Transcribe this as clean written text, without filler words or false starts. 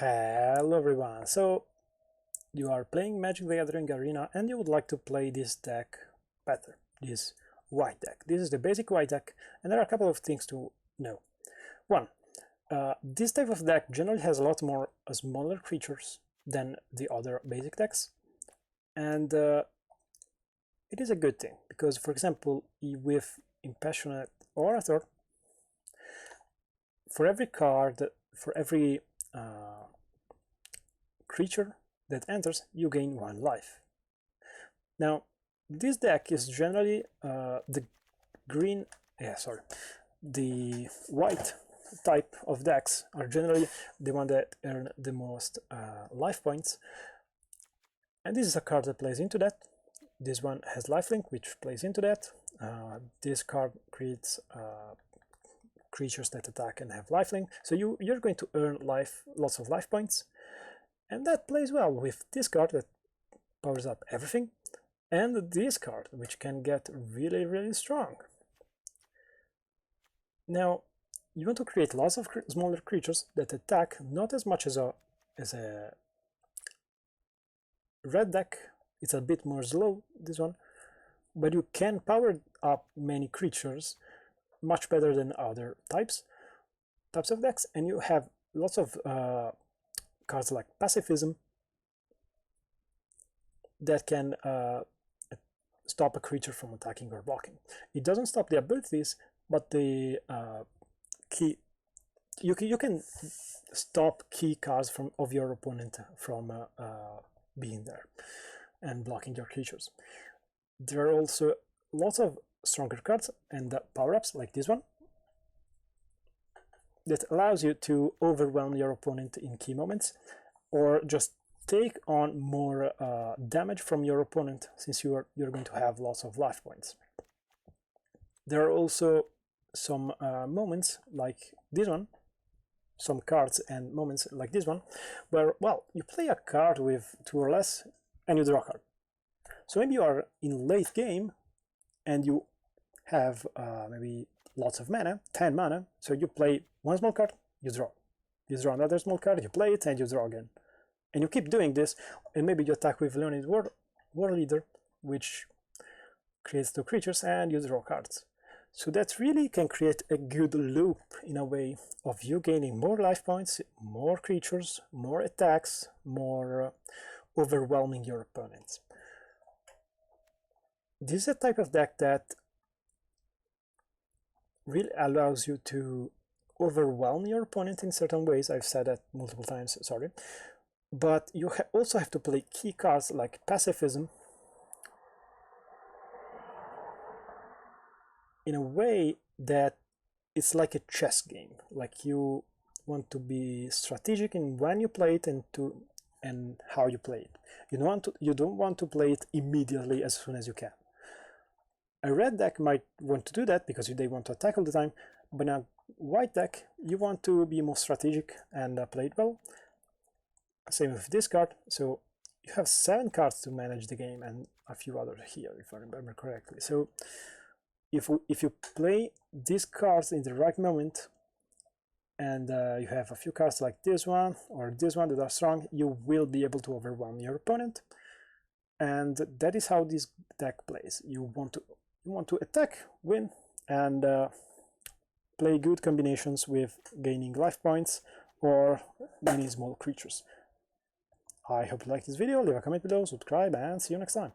Hello everyone, so you are playing Magic the Gathering Arena and you would like to play this deck better, this white deck. This is the basic white deck and there are a couple of things to know. One, this type of deck generally has a lot more smaller creatures than the other basic decks, and it is a good thing because, for example, with Impassionate Orator, for every card, for every creature that enters, you gain 1 life. Now, this deck is generally the white type of decks are generally the one that earn the most life points, and this is a card that plays into that. This one has lifelink, which plays into that. This card creates creatures that attack and have lifelink, so you're going to earn lots of life points, and that plays well with this card that powers up everything, and this card, which can get really strong. Now, you want to create lots of smaller creatures that attack not as much as a red deck. It's a bit more slow, this one, but you can power up many creatures much better than other types of decks, and you have lots of cards like Pacifism that can stop a creature from attacking or blocking. It doesn't stop the abilities, but the you can stop key cards of your opponent from being there and blocking your creatures. There are also lots of stronger cards and power-ups like this one that allows you to overwhelm your opponent in key moments, or just take on more damage from your opponent, since you're going to have lots of life points. There are also some moments like this one, some cards and moments like this one, where, well, you play a card with 2 or less and you draw a card. So maybe you are in late game and you have maybe lots of mana, 10 mana, so you play 1 small card, you draw another small card, you play it, and you draw again. And you keep doing this, and maybe you attack with Leonid War Leader, which creates 2 creatures, and you draw cards. So that really can create a good loop in a way of you gaining more life points, more creatures, more attacks, more overwhelming your opponents. This is a type of deck that really allows you to overwhelm your opponent in certain ways. I've said that multiple times, sorry. But you also have to play key cards like Pacifism in a way that it's like a chess game. Like, you want to be strategic in when you play it and how you play it. You don't want to play it immediately as soon as you can. A red deck might want to do that because they want to attack all the time, but in a white deck you want to be more strategic and play it well. Same with this card. So you have 7 cards to manage the game and a few others here, if I remember correctly. So if you play these cards in the right moment, and you have a few cards like this one or this one that are strong, you will be able to overwhelm your opponent. And that is how this deck plays. You want to attack, win, and play good combinations with gaining life points or many small creatures. I hope you liked this video. Leave a comment below, subscribe, and see you next time.